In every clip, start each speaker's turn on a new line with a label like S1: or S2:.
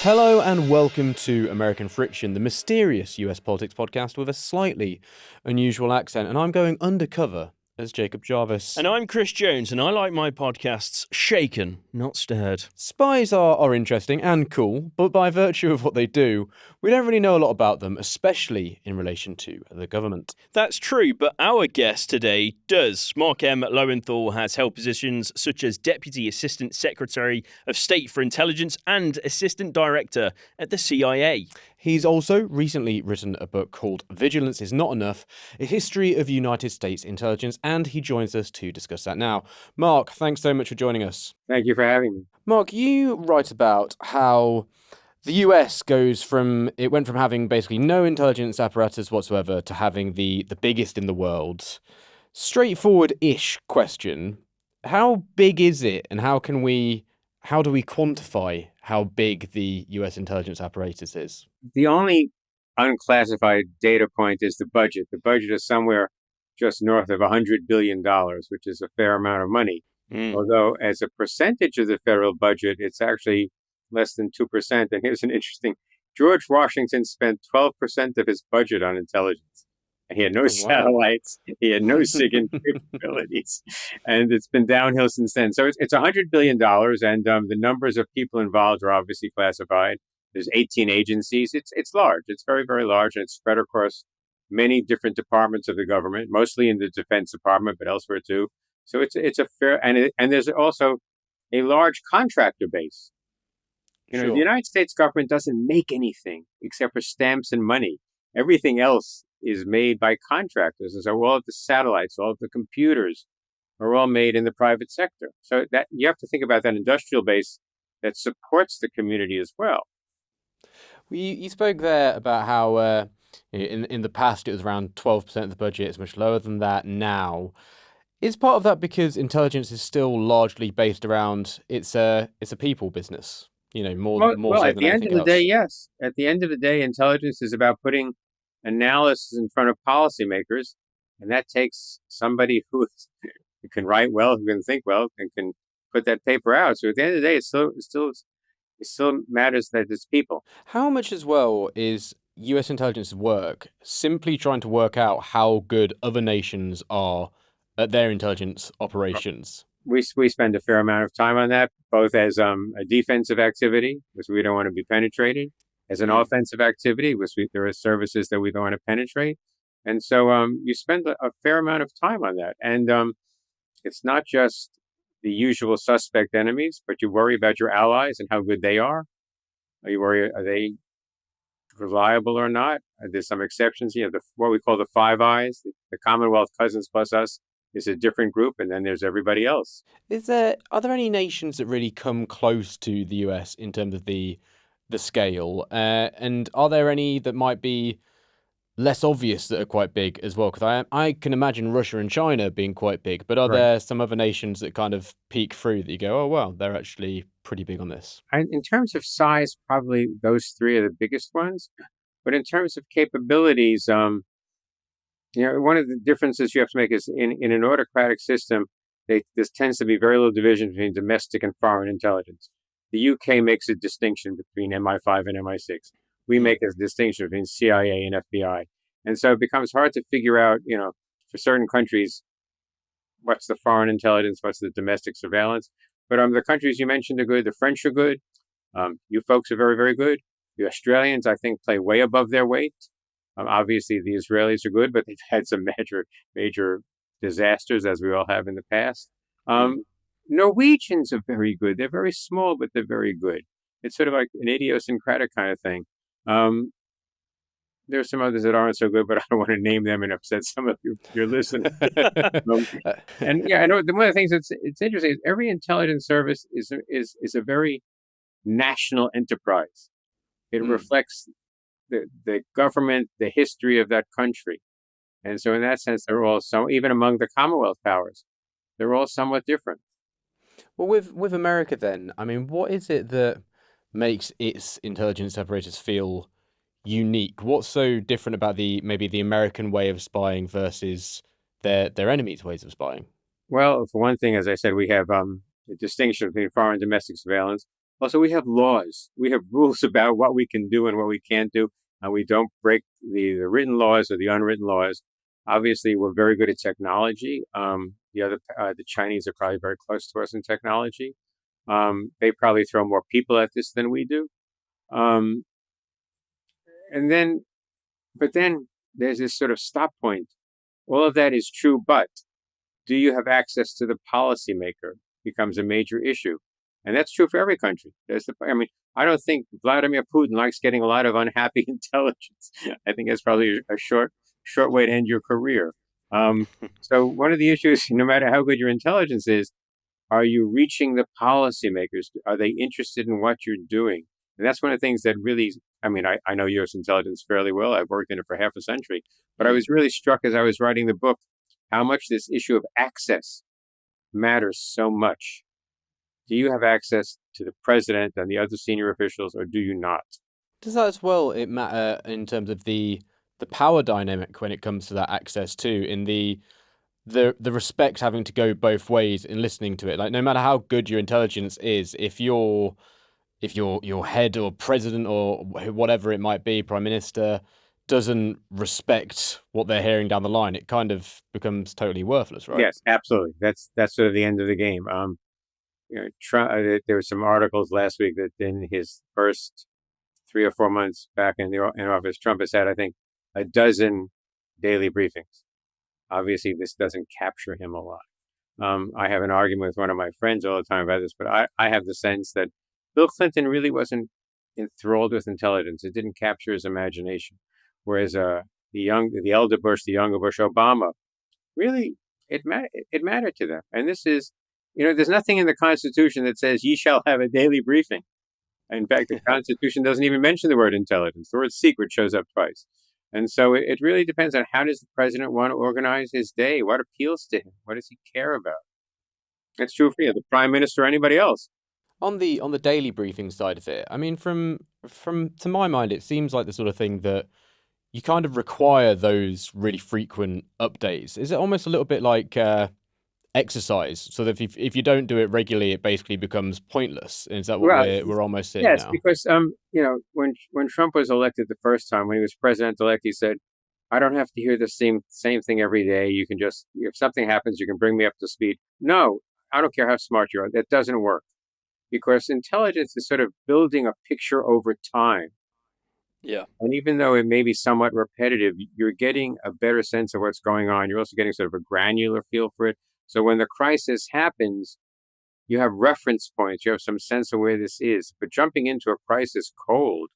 S1: Hello and welcome to American Friction, the mysterious US politics podcast with a slightly unusual accent. And I'm going undercover as Jacob Jarvis.
S2: And I'm Chris Jones, and I like my podcasts shaken, not stirred.
S1: Spies are interesting and cool, but by virtue of what they do, we don't really know a lot about them, especially in relation to the government.
S2: That's true, but our guest today does. Mark M. Lowenthal has held positions such as Deputy Assistant Secretary of State for Intelligence and Assistant Director at the CIA.
S1: He's also recently written a book called Vigilance is Not Enough, A History of United States Intelligence, and he joins us to discuss that now. Mark, thanks so much for joining us.
S3: Thank you for having me.
S1: Mark, you write about how the US went from having basically no intelligence apparatus whatsoever to having the biggest in the world. Straightforward-ish question. How big is it, and how do we quantify how big the US intelligence apparatus is?
S3: The only unclassified data point is the budget. The budget is somewhere just north of $100 billion, which is a fair amount of money. Although as a percentage of the federal budget, it's actually less than 2%. And here's an interesting, George Washington spent 12% of his budget on intelligence. And he had no satellites. He had no SIGINT capabilities. And it's been downhill since then. So it's $100 billion. And the numbers of people involved are obviously classified. There's 18 agencies. It's large. It's very, very large. And it's spread across many different departments of the government, mostly in the Defense Department, but elsewhere too. So it's a fair, and there's also a large contractor base.
S1: Sure.
S3: The United States government doesn't make anything except for stamps and money. Everything else is made by contractors. And so all of the satellites, all of the computers are all made in the private sector. So that you have to think about that industrial base that supports the community as well.
S1: You spoke there about how in the past it was around 12% of the budget. It's much lower than that now. Is part of that because intelligence is still largely based around it's a people business? More so
S3: at
S1: than
S3: the end
S1: anything
S3: of the day,
S1: else.
S3: yes. At the end of the day, intelligence is about putting analysis in front of policymakers, and that takes somebody who can write well, who can think well, and can put that paper out. So at the end of the day, it still matters that it's people.
S1: How much as well is US intelligence work simply trying to work out how good other nations are at their intelligence operations?
S3: We spend a fair amount of time on that, both as a defensive activity, because we don't want to be penetrated, as an offensive activity, because there are services that we don't want to penetrate. And so you spend a fair amount of time on that. And it's not just the usual suspect enemies, but you worry about your allies and how good they are. You worry, are they reliable or not? There's some exceptions. What we call the Five Eyes, the Commonwealth cousins plus us, is a different group, and then there's everybody else.
S1: Are there any nations that really come close to the US in terms of the scale? And are there any that might be less obvious that are quite big as well? Because I can imagine Russia and China being quite big, but are there some other nations that kind of peek through that you go, oh, well, they're actually pretty big on this?
S3: In terms of size, probably those three are the biggest ones. But in terms of capabilities, one of the differences you have to make is in an autocratic system, this tends to be very little division between domestic and foreign intelligence. The UK makes a distinction between MI5 and MI6. We make a distinction between CIA and FBI. And so it becomes hard to figure out, for certain countries, what's the foreign intelligence, what's the domestic surveillance. But the countries you mentioned are good. The French are good. You folks are very, very good. The Australians, I think, play way above their weight. Obviously, the Israelis are good, but they've had some major disasters, as we all have in the past. Norwegians are very good. They're very small, but they're very good. It's sort of like an idiosyncratic kind of thing. There are some others that aren't so good, but I don't want to name them and upset some of your listeners. And I know one of the things that's interesting is every intelligence service is a very national enterprise. It reflects the government, the history of that country. And so in that sense, they're all even among the Commonwealth powers, they're all somewhat different.
S1: Well, with America then, I mean, what is it that makes its intelligence apparatus feel unique? What's so different about maybe the American way of spying versus their enemies' ways of spying?
S3: Well, for one thing, as I said, we have the distinction between foreign and domestic surveillance. Also, we have laws. We have rules about what we can do and what we can't do, and we don't break the written laws or the unwritten laws. Obviously, we're very good at technology. The Chinese are probably very close to us in technology. They probably throw more people at this than we do. Um, and then, but then there's this sort of stop point. All of that is true, but do you have access to the policymaker becomes a major issue. And that's true for every country. I don't think Vladimir Putin likes getting a lot of unhappy intelligence. I think that's probably a short way to end your career. So one of the issues, no matter how good your intelligence is, are you reaching the policymakers? Are they interested in what you're doing? And that's one of the things that really, I know U.S. intelligence fairly well. I've worked in it for half a century. But I was really struck as I was writing the book how much this issue of access matters so much. Do you have access to the president and the other senior officials, or do you not?
S1: Does that as well it matter in terms of the power dynamic when it comes to that access too, in the respect having to go both ways in listening to it? Like, no matter how good your intelligence is, if your head or president or whatever it might be, prime minister, doesn't respect what they're hearing down the line, it kind of becomes totally worthless, right?
S3: Yes, absolutely. That's sort of the end of the game. Trump, there were some articles last week that in his first 3 or 4 months back in office, Trump has had, I think, a dozen daily briefings. Obviously, this doesn't capture him a lot. I have an argument with one of my friends all the time about this, but I have the sense that Bill Clinton really wasn't enthralled with intelligence. It didn't capture his imagination. Whereas the elder Bush, the younger Bush, Obama, really, it mattered to them. And this is, there's nothing in the Constitution that says ye shall have a daily briefing. In fact, the Constitution doesn't even mention the word intelligence. The word secret shows up twice. And so it really depends on how does the president want to organize his day? What appeals to him? What does he care about? That's true for you, the prime minister, or anybody else.
S1: On the daily briefing side of it, I mean, from to my mind, it seems like the sort of thing that you kind of require those really frequent updates. Is it almost a little bit like exercise? So that if you don't do it regularly, it basically becomes pointless. Is that what we're almost seeing now?
S3: Yes, because when Trump was elected the first time, when he was president-elect, he said, "I don't have to hear the same thing every day. You can just, if something happens, you can bring me up to speed." No, I don't care how smart you are. That doesn't work, because intelligence is sort of building a picture over time.
S2: Yeah.
S3: And even though it may be somewhat repetitive, you're getting a better sense of what's going on. You're also getting sort of a granular feel for it. So when the crisis happens, you have reference points. You have some sense of where this is. But jumping into a crisis cold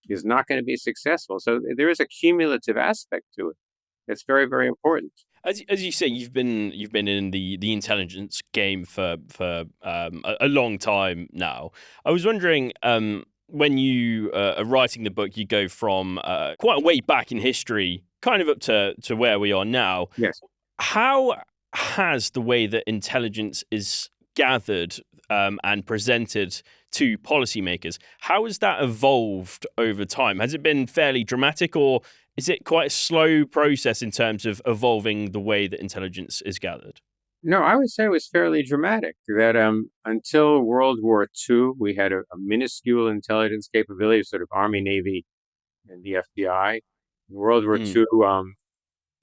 S3: is not going to be successful. So there is a cumulative aspect to it. That's very, very important.
S2: As you say, you've been in the intelligence game for a long time now. I was wondering, when you are writing the book, you go from quite a way back in history, kind of up to where we are now.
S3: Yes.
S2: How has the way that intelligence is gathered and presented to policymakers, how has that evolved over time? Has it been fairly dramatic, or is it quite a slow process in terms of evolving the way that intelligence is gathered?
S3: No, I would say it was fairly dramatic. That until World War II, we had a minuscule intelligence capability, sort of Army, Navy, and the FBI. In World War II,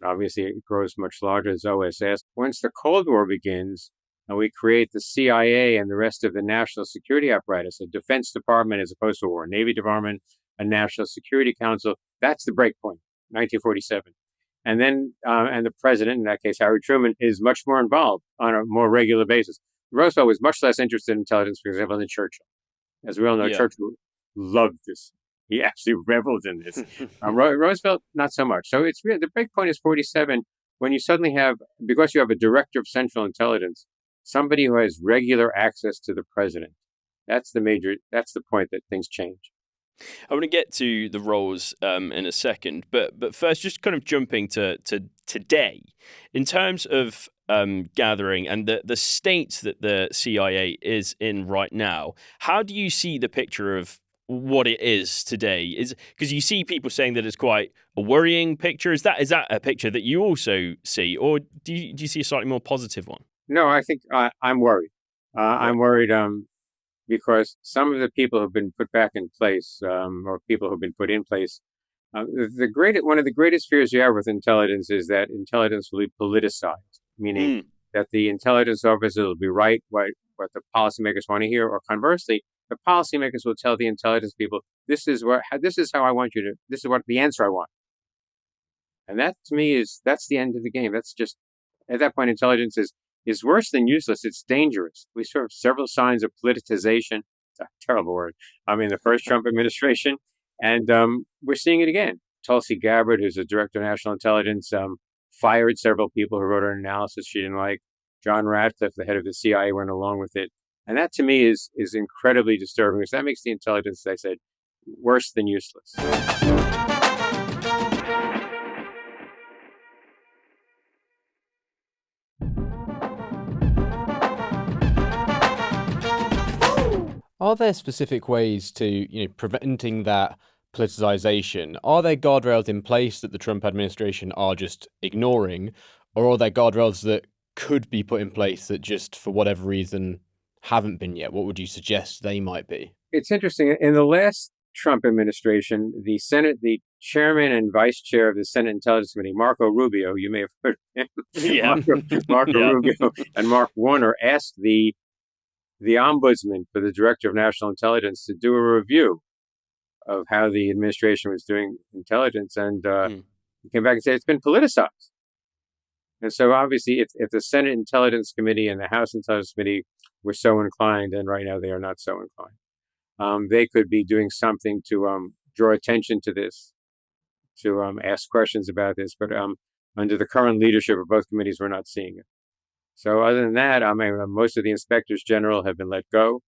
S3: obviously it grows much larger as OSS. Once the Cold War begins, and we create the CIA and the rest of the national security apparatus, a Defense Department as opposed to a War, Navy Department, a National Security Council. That's the breakpoint, 1947. And then, and the president, in that case, Harry Truman, is much more involved on a more regular basis. Roosevelt was much less interested in intelligence, for example, than Churchill. As we all know, Churchill loved this. He absolutely reveled in this. Roosevelt, not so much. So it's really, the breakpoint is 47 when you suddenly have, because you have a director of central intelligence, somebody who has regular access to the president. That's the point that things change.
S2: I want to get to the roles in a second, but first, just kind of jumping to today, in terms of gathering and the state that the CIA is in right now. How do you see the picture of what it is today? Is because you see people saying that it's quite a worrying picture. Is that a picture that you also see, or do you see a slightly more positive one?
S3: No, I think I'm worried. I'm worried. because some of the people who've been put back in place, or people who've been put in place, one of the greatest fears you have with intelligence is that intelligence will be politicized, meaning that the intelligence officers will be right what the policymakers want to hear, or conversely, the policymakers will tell the intelligence people, this is how I want you to, this is what the answer I want. And that to me that's the end of the game. That's just, at that point, intelligence is worse than useless. It's dangerous. We saw several signs of politicization. It's a terrible word. I mean, the first Trump administration, and we're seeing it again. Tulsi Gabbard, who's the director of national intelligence, fired several people who wrote an analysis she didn't like. John Ratcliffe, the head of the CIA, went along with it. And that to me is incredibly disturbing, because that makes the intelligence, as I said, worse than useless.
S1: Are there specific ways to, preventing that politicization? Are there guardrails in place that the Trump administration are just ignoring, or are there guardrails that could be put in place that just, for whatever reason, haven't been yet? What would you suggest they might be?
S3: It's interesting. In the last Trump administration, the chairman and vice chair of the Senate Intelligence Committee, Marco Rubio, you may have heard of him,
S2: Yeah.
S3: Marco Rubio and Mark Warner, asked the ombudsman for the director of national intelligence to do a review of how the administration was doing intelligence, and he came back and said it's been politicized. And so obviously, if the Senate Intelligence Committee and the House Intelligence Committee were so inclined, and right now they are not so inclined, they could be doing something to draw attention to this, to ask questions about this. But under the current leadership of both committees, we're not seeing it. So other than that, I mean, most of the inspectors general have been let go.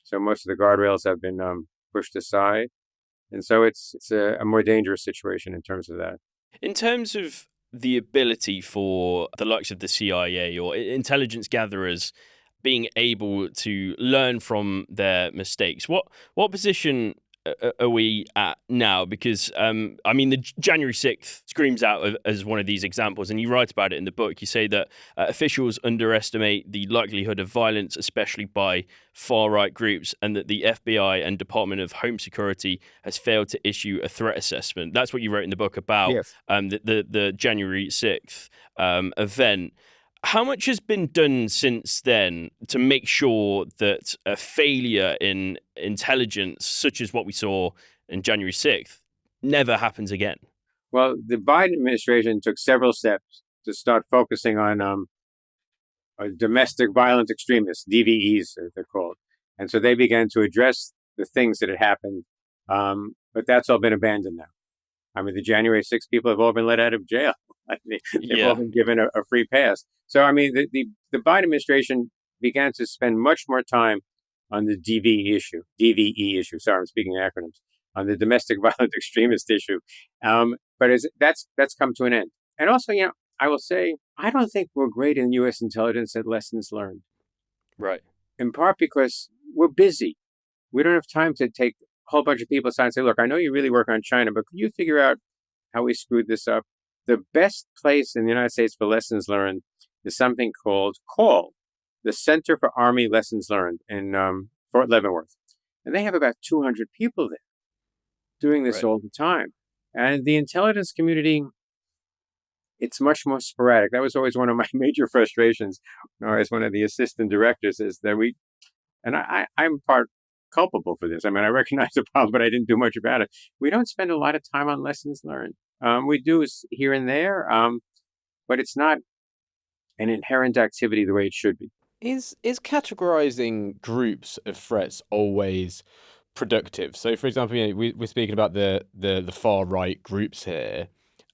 S3: So most of the guardrails have been pushed aside. And so it's a more dangerous situation in terms of that.
S2: In terms of the ability for the likes of the CIA or intelligence gatherers being able to learn from their mistakes, what position are we at now? Because, I mean, the January 6th screams out as one of these examples, and you write about it in the book. You say that officials underestimate the likelihood of violence, especially by far-right groups, and that the FBI and Department of Home Security has failed to issue a threat assessment. That's what you wrote in the book about the January 6th event. How much has been done since then to make sure that a failure in intelligence, such as what we saw in January 6th, never happens again?
S3: Well, the Biden administration took several steps to start focusing on domestic violent extremists, DVEs, as they're called. And so they began to address the things that had happened. But that's all been abandoned now. I mean, the January 6th people have all been let out of jail. They've all been given a free pass. So, I mean, the Biden administration began to spend much more time on the DVE issue. Sorry, I'm speaking acronyms. On the domestic violent extremist issue. But that's come to an end. And also, I will say, I don't think we're great in U.S. intelligence at lessons learned.
S2: Right.
S3: In part because we're busy. We don't have time to take a whole bunch of people aside and say, look, I know you really work on China, but could you figure out how we screwed this up? The best place in the United States for lessons learned is something called CALL, the Center for Army Lessons Learned in Fort Leavenworth. And they have about 200 people there doing this all the time. And the intelligence community, it's much more sporadic. That was always one of my major frustrations as one of the assistant directors, is that I'm part culpable for this. I mean, I recognize the problem, but I didn't do much about it. We don't spend a lot of time on lessons learned. We do here and there, but it's not an inherent activity the way it should be.
S1: Is categorizing groups of threats always productive? So, for example, we're speaking about the far right groups here,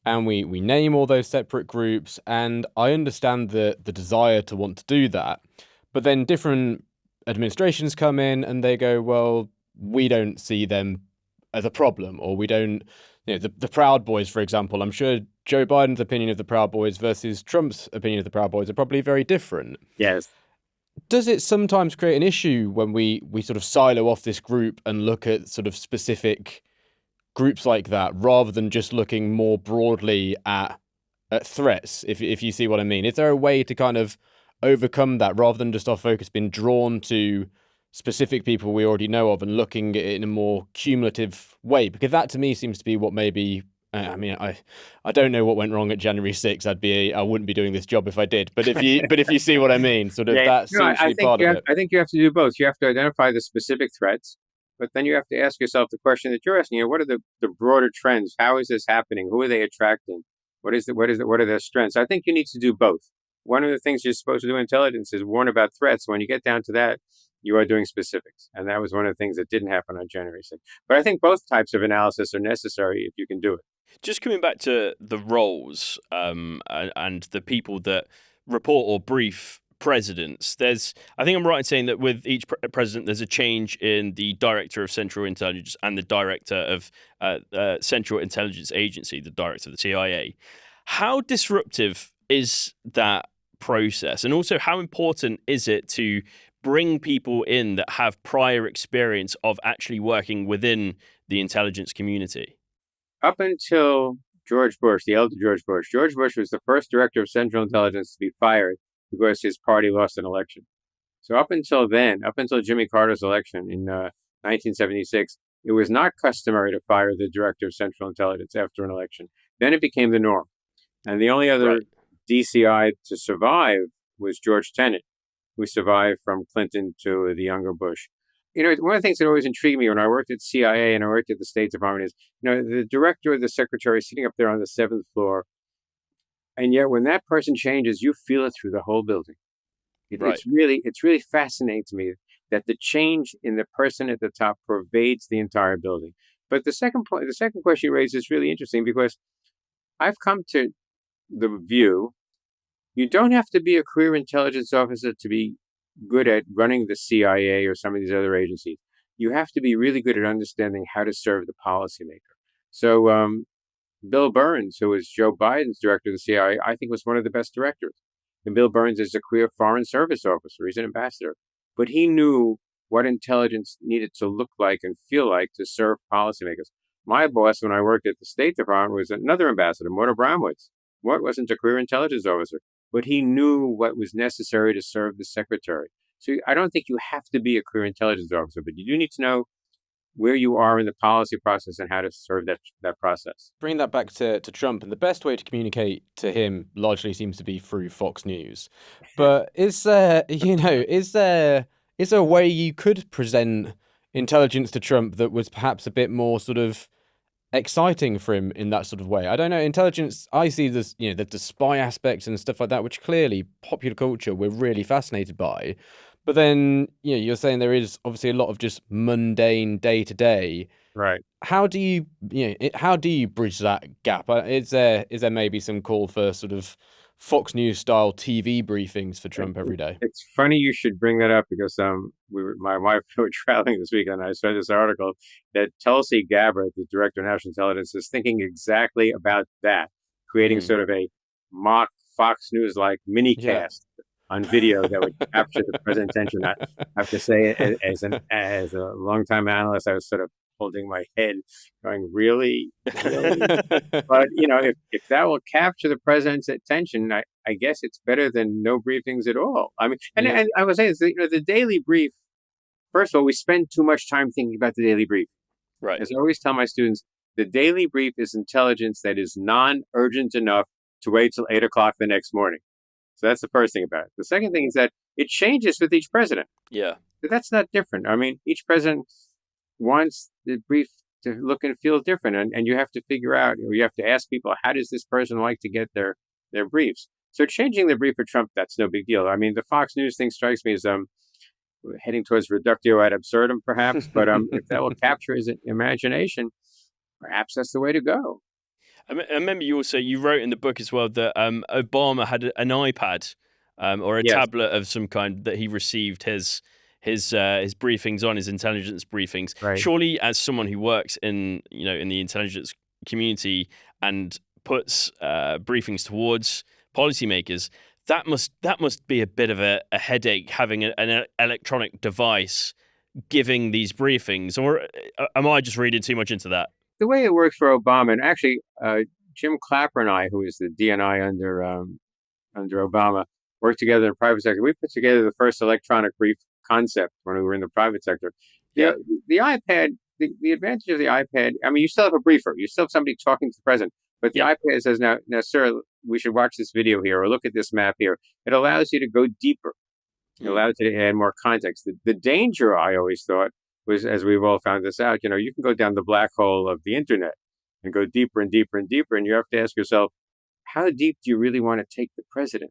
S1: and we name all those separate groups, and I understand the desire to want to do that, but then different administrations come in and they go, well, we don't see them as a problem, or we don't, the Proud Boys, for example. I'm sure Joe Biden's opinion of the Proud Boys versus Trump's opinion of the Proud Boys are probably very different.
S3: Yes.
S1: Does it sometimes create an issue when we sort of silo off this group and look at sort of specific groups like that, rather than just looking more broadly at threats, if you see what I mean? Is there a way to kind of overcome that, rather than just our focus being drawn to specific people we already know of and looking at it in a more cumulative way? Because that to me seems to be what maybe. I mean, I don't know what went wrong at January 6th. I wouldn't be doing this job if I did. But if you see what I mean, sort of
S3: Yeah,
S1: that seems to be part of it.
S3: I think you have to do both. You have to identify the specific threats, but then you have to ask yourself the question that you're asking. What are the broader trends? How is this happening? Who are they attracting? What are their strengths? I think you need to do both. One of the things you're supposed to do in intelligence is warn about threats. When you get down to that, you are doing specifics. And that was one of the things that didn't happen on January 6th. But I think both types of analysis are necessary if you can do it.
S2: Just coming back to the roles and the people that report or brief presidents, I think I'm right in saying that with each president, there's a change in the director of Central Intelligence and the director of Central Intelligence Agency, the director of the CIA. How disruptive is that process? And also, how important is it to bring people in that have prior experience of actually working within the intelligence community?
S3: Up until George Bush, the elder George Bush was the first director of Central Intelligence to be fired because his party lost an election. So up until then, up until Jimmy Carter's election in 1976, it was not customary to fire the director of Central Intelligence after an election. Then it became the norm. And the only other DCI to survive was George Tenet, who survived from Clinton to the younger Bush. One of the things that always intrigued me when I worked at CIA and I worked at the State Department is, the director or the secretary is sitting up there on the 7th floor. And yet when that person changes, you feel it through the whole building. It's really fascinating to me that the change in the person at the top pervades the entire building. But the second question you raised is really interesting because I've come to the view you don't have to be a career intelligence officer to be good at running the CIA or some of these other agencies. You have to be really good at understanding how to serve the policymaker. So Bill Burns, who was Joe Biden's director of the CIA, I think was one of the best directors. And Bill Burns is a career foreign service officer. He's an ambassador. But he knew what intelligence needed to look like and feel like to serve policymakers. My boss, when I worked at the State Department, was another ambassador, Morton Brownwoods. Mort wasn't a career intelligence officer, but he knew what was necessary to serve the secretary. So I don't think you have to be a career intelligence officer, but you do need to know where you are in the policy process and how to serve that process.
S1: Bring that back to Trump, and the best way to communicate to him largely seems to be through Fox News. But is there a way you could present intelligence to Trump that was perhaps a bit more sort of exciting for him in that sort of way? I don't know. Intelligence, I see this, the spy aspects and stuff like that, which clearly popular culture we're really fascinated by. But then, you're saying there is obviously a lot of just mundane day to day.
S3: Right.
S1: How do you bridge that gap? Is there maybe some call for sort of Fox News style TV briefings for Trump every day?
S3: It's funny you should bring that up because my wife were traveling this weekend. And I saw this article that Tulsi Gabbard, the director of national intelligence, is thinking exactly about that, creating sort of a mock Fox News like mini cast on video that would capture the president's attention. I have to say, as a longtime analyst, I was sort of holding my head, going, "Really?" But if that will capture the president's attention, I guess it's better than no briefings at all. I mean, and I was saying, the daily brief. First of all, we spend too much time thinking about the daily brief.
S2: Right.
S3: As I always tell my students, the daily brief is intelligence that is non-urgent enough to wait till 8 o'clock the next morning. So that's the first thing about it. The second thing is that it changes with each president.
S2: Yeah.
S3: But that's not different. I mean, each president wants the brief to look and feel different. And you have to figure out, or you have to ask people, how does this person like to get their briefs? So changing the brief for Trump, that's no big deal. I mean, the Fox News thing strikes me as heading towards reductio ad absurdum, perhaps. But if that will capture his imagination, perhaps that's the way to go.
S2: I remember you wrote in the book as well that Obama had an iPad or a tablet of some kind that he received his briefings on, his intelligence briefings.
S3: Right.
S2: Surely, as someone who works in the intelligence community and puts briefings towards policymakers, that must be a bit of a headache having an electronic device giving these briefings. Or am I just reading too much into that?
S3: The way it worked for Obama, and actually Jim Clapper and I, who is the DNI under Obama, worked together in the private sector. We put together the first electronic brief concept when we were in the private sector.
S2: Yeah.
S3: The iPad, the advantage of the iPad, I mean, you still have a briefer. You still have somebody talking to the president. But the iPad says, now, sir, we should watch this video here or look at this map here. It allows you to go deeper. It allows you to add more context. The danger, I always thought, was, as we've all found this out, you can go down the black hole of the internet and go deeper and deeper and deeper. And you have to ask yourself, how deep do you really want to take the president?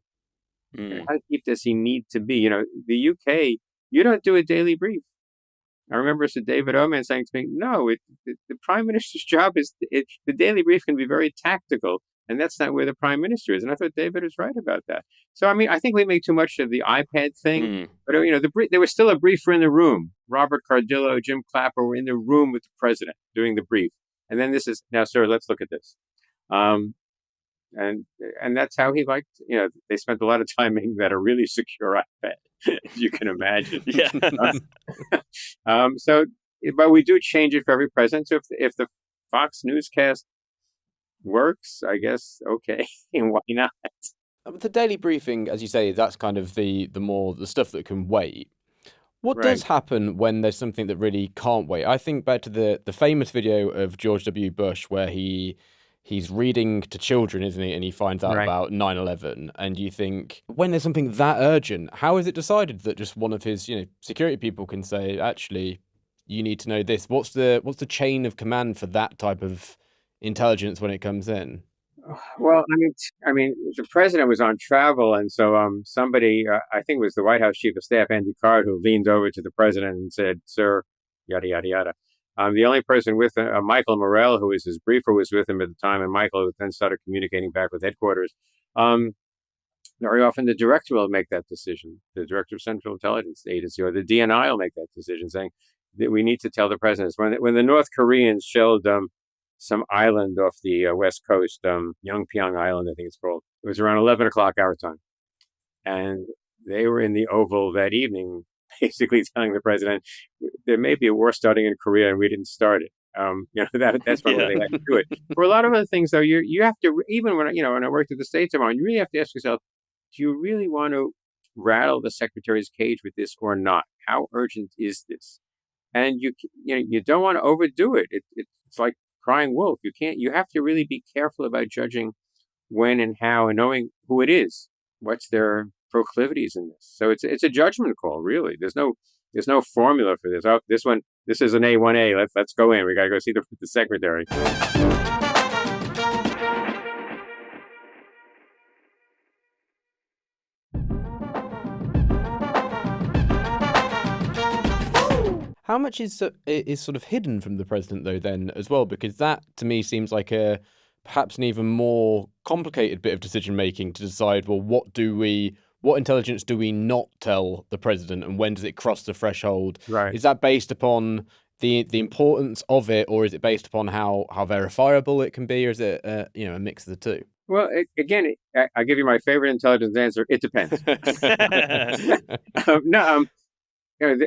S3: And how deep does he need to be? The UK, you don't do a daily brief. I remember Sir David Oman saying to me, no, the prime minister's job is, the daily brief can be very tactical, and that's not where the prime minister is. And I thought David was right about that. So, I mean, I think we make too much of the iPad thing, but, there was still a briefer in the room. Robert Cardillo, Jim Clapper were in the room with the president doing the brief. And then now, sir, let's look at this. And that's how he liked, they spent a lot of time making that a really secure iPad, as you can imagine. But we do change it for every president. So if the Fox newscast works, I guess, okay, and why not?
S1: The daily briefing, as you say, that's kind of the stuff that can wait. What does happen when there's something that really can't wait? I think back to the famous video of George W. Bush where he's reading to children, isn't he? And he finds out about 9/11. And you think, when there's something that urgent, how is it decided that just one of his, security people can say, actually, you need to know this? What's the chain of command for that type of intelligence when it comes in?
S3: Well, I mean, the president was on travel, and so somebody, I think it was the White House Chief of Staff, Andy Card, who leaned over to the president and said, "Sir, yada yada yada." The only person with Michael Morrell, who was his briefer, was with him at the time, and Michael then started communicating back with headquarters. Very often, the director will make that decision. The director of Central Intelligence Agency or the DNI will make that decision, saying that we need to tell the president. When the North Koreans shelled some island off the west coast, Yongpyong Island, I think it's called. It was around 11 o'clock our time, and they were in the Oval that evening, basically telling the president, there may be a war starting in Korea and we didn't start it. That's when they had to do it. For a lot of other things, though, you have to, even when I worked at the State Department, you really have to ask yourself, do you really want to rattle the secretary's cage with this or not? How urgent is this? And you don't want to overdo it. It's like crying wolf. You have to really be careful about judging when and how and knowing who it is. What's their proclivities in this? So it's a judgment call, really. There's no formula for this. Oh, this is an A1A. Let's go in. We got to go see the secretary.
S1: How much is sort of hidden from the president, though, then, as well? Because that, to me, seems like perhaps an even more complicated bit of decision-making to decide, well, what intelligence do we not tell the president, and when does it cross the threshold?
S3: Right.
S1: Is that based upon the importance of it, or is it based upon how verifiable it can be, or is it a mix of the two?
S3: Well, again, I'll give you my favorite intelligence answer. It depends.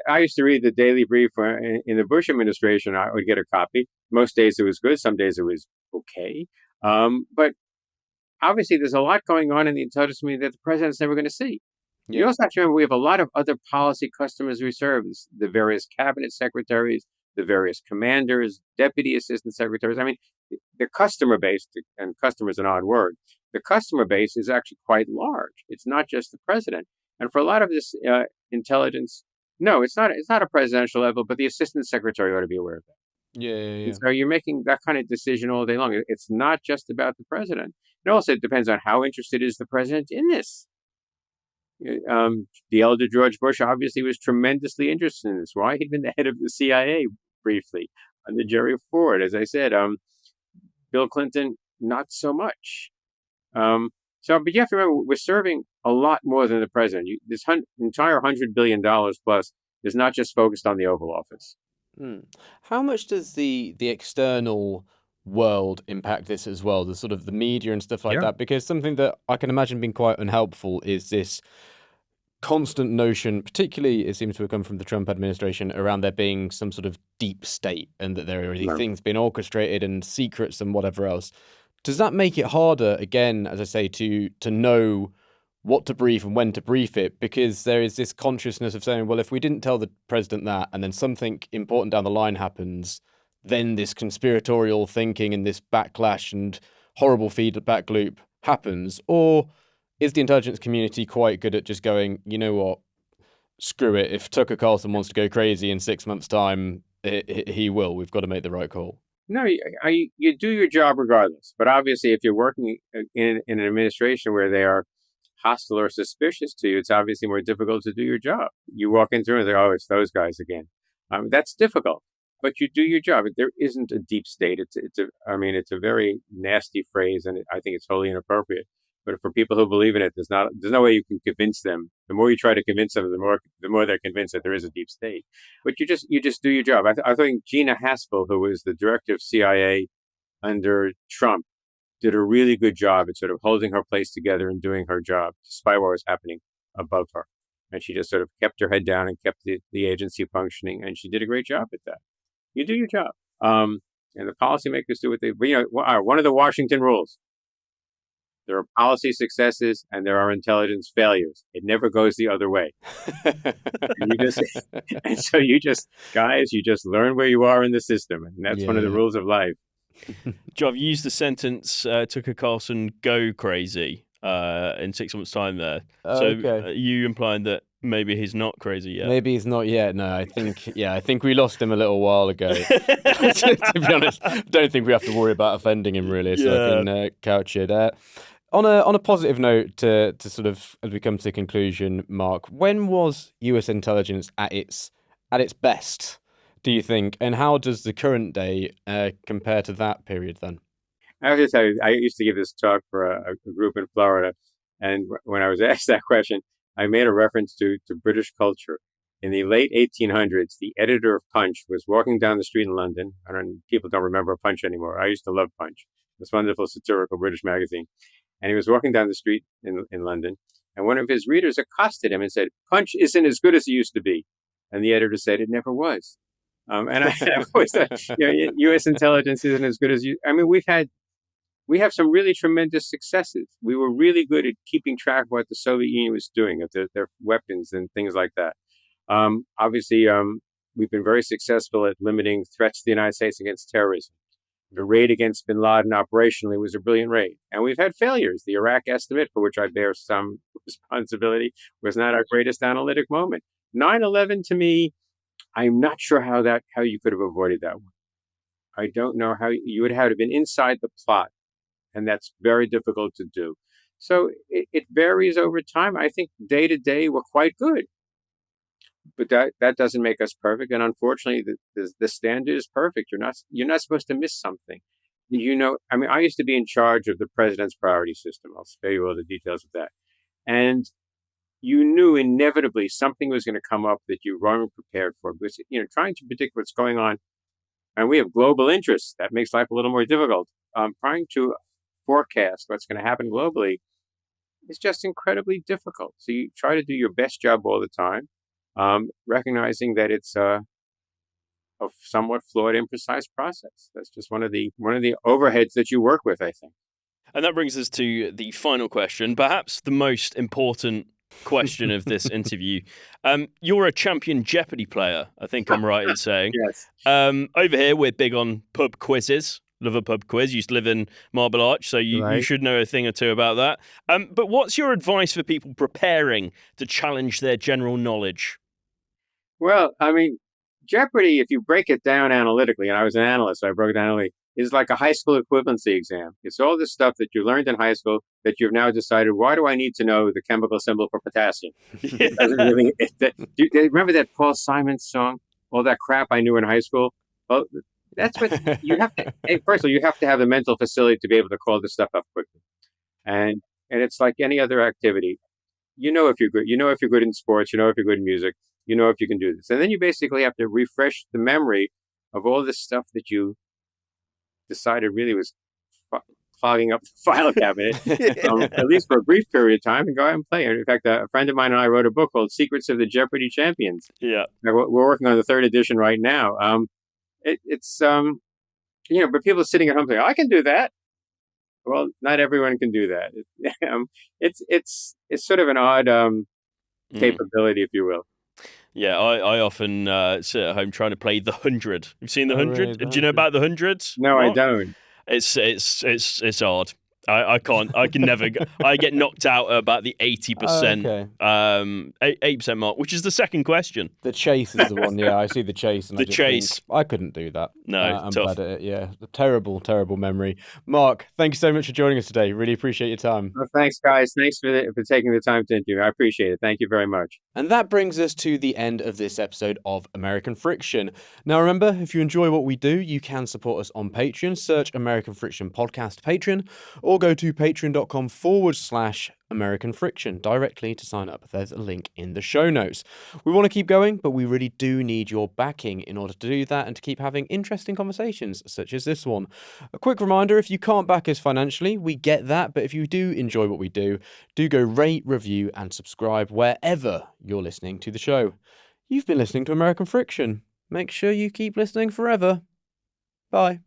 S3: I used to read the daily brief in the Bush administration. I would get a copy. Most days it was good. Some days it was okay. But obviously, there's a lot going on in the intelligence community that the president's never going to see. Yeah. You also have to remember we have a lot of other policy customers we serve, the various cabinet secretaries, the various commanders, deputy assistant secretaries. I mean, the customer base, and customer is an odd word, the customer base is actually quite large. It's not just the president. And for a lot of this intelligence, no, it's not a presidential level, but the assistant secretary ought to be aware of that.
S1: Yeah.
S3: So you're making that kind of decision all day long. It's not just about the president. It also depends on how interested is the president in this. The elder George Bush obviously was tremendously interested in this. Why? He'd been the head of the CIA briefly under Jerry Ford. As I said, Bill Clinton, not so much. But you have to remember, we're serving a lot more than the president. This entire $100 billion plus is not just focused on the Oval Office.
S1: How much does the external world impact this as well? The sort of the media and stuff like that? Because something that I can imagine being quite unhelpful is this constant notion, particularly it seems to have come from the Trump administration, around there being some sort of deep state and that there are these things being orchestrated and secrets and whatever else. Does that make it harder, again, as I say, to know what to brief and when to brief it, because there is this consciousness of saying, well, if we didn't tell the president that and then something important down the line happens, then this conspiratorial thinking and this backlash and horrible feedback loop happens. Or is the intelligence community quite good at just going, you know what, screw it. If Tucker Carlson wants to go crazy in 6 months' time, he will. We've got to make the right call.
S3: No, you do your job regardless. But obviously, if you're working in an administration where they are hostile or suspicious to you, it's obviously more difficult to do your job. You walk into it and say, oh, it's those guys again. That's difficult, but you do your job. There isn't a deep state. It's a very nasty phrase, and I think it's totally inappropriate. But for people who believe in it, there's no way you can convince them. The more you try to convince them, the more they're convinced that there is a deep state. But you just do your job. I think Gina Haspel, who was the director of CIA under Trump, did a really good job at sort of holding her place together and doing her job, despite what was happening above her. And she just sort of kept her head down and kept the agency functioning. And she did a great job at that. You do your job. And the policymakers do what they, one of the Washington rules, there are policy successes and there are intelligence failures. It never goes the other way. And so you just learn where you are in the system. And that's one of the rules of life.
S2: Jarv, you used the sentence, Tucker Carlson go crazy in 6 months' time there. Are you implying that maybe he's not crazy yet?
S1: Maybe he's not yet. No, I think we lost him a little while ago. To be honest, I don't think we have to worry about offending him really, so I can couch it. On a positive note, to sort of, as we come to the conclusion, Mark, when was US intelligence at its best, do you think? And how does the current day compare to that period then?
S3: I have to tell you, I used to give this talk for a group in Florida. And when I was asked that question, I made a reference to British culture. In the late 1800s, the editor of Punch was walking down the street in London. People don't remember Punch anymore. I used to love Punch, this wonderful satirical British magazine. And he was walking down the street in London, and one of his readers accosted him and said, "Punch isn't as good as it used to be." And the editor said, "It never was." And I've always thought, U.S. intelligence isn't as good as you. I mean, we have some really tremendous successes. We were really good at keeping track of what the Soviet Union was doing, of their weapons and things like that. Obviously, we've been very successful at limiting threats to the United States against terrorism. The raid against bin Laden operationally was a brilliant raid. And we've had failures. The Iraq estimate, for which I bear some responsibility, was not our greatest analytic moment. 9/11, to me, I'm not sure how you could have avoided that one. I don't know how you would have been inside the plot. And that's very difficult to do. So it varies over time. I think day to day, we're quite good. But that doesn't make us perfect. And unfortunately, the standard is perfect. You're not supposed to miss something. I used to be in charge of the president's priority system. I'll spare you all the details of that. And you knew inevitably something was going to come up that you weren't prepared for. Because, trying to predict what's going on, and we have global interests. That makes life a little more difficult. Trying to forecast what's going to happen globally is just incredibly difficult. So you try to do your best job all the time. Recognizing that it's a somewhat flawed, imprecise process. That's just one of the overheads that you work with, I think.
S2: And that brings us to the final question, perhaps the most important question of this interview. You're a champion Jeopardy player, I think I'm right in saying.
S3: Yes.
S2: Over here, we're big on pub quizzes. Love a pub quiz. Used to live in Marble Arch, so you should know a thing or two about that. But what's your advice for people preparing to challenge their general knowledge?
S3: Well, Jeopardy, if you break it down analytically, and I was an analyst, so I broke it down analytically, is like a high school equivalency exam. It's all the stuff that you learned in high school that you've now decided, why do I need to know the chemical symbol for potassium? It doesn't really. Do you remember that Paul Simon song, all that crap I knew in high school? Well, that's what you have to. First of all, you have to have the mental facility to be able to call this stuff up quickly. And it's like any other activity. If you're good. If you're good in sports. If you're good in music. If you can do this. And then you basically have to refresh the memory of all this stuff that you decided really was clogging up the file cabinet, at least for a brief period of time, and go out and play. In fact, a friend of mine and I wrote a book called Secrets of the Jeopardy Champions.
S2: Yeah.
S3: We're working on the 3rd edition right now. But people are sitting at home saying, I can do that. Well, not everyone can do that. It's sort of an odd capability, if you will.
S2: Yeah, I often sit at home trying to play The 100. You've seen The
S1: Oh, really?
S2: 100?
S1: The
S2: Do you know
S1: 100?
S2: about The 100?
S3: No, I
S2: Mark?
S3: don't.
S2: It's hard. I can't. I can never. I get knocked out at about the 80%.
S1: Okay.
S2: 8% mark, which is the second question.
S1: The chase is the one. Yeah, I see the chase, and I
S2: The
S1: just
S2: chase.
S1: think I couldn't do that.
S2: No,
S1: I'm
S2: tough.
S1: bad at it. Yeah, a terrible, terrible memory. Mark, thank you so much for joining us today. Really appreciate your time.
S3: Well, thanks, guys. Thanks for taking the time to interview. I appreciate it. Thank you very much.
S1: And that brings us to the end of this episode of American Friction. Now, remember, if you enjoy what we do, you can support us on Patreon. Search American Friction Podcast Patreon, or go to patreon.com/American Friction directly to sign up. There's a link in the show notes. We want to keep going, but we really do need your backing in order to do that and to keep having interesting conversations such as this one. A quick reminder, if you can't back us financially, we get that, but if you do enjoy what we do go rate, review, and subscribe wherever you're listening to the show. You've been listening to American Friction. Make sure you keep listening forever. Bye.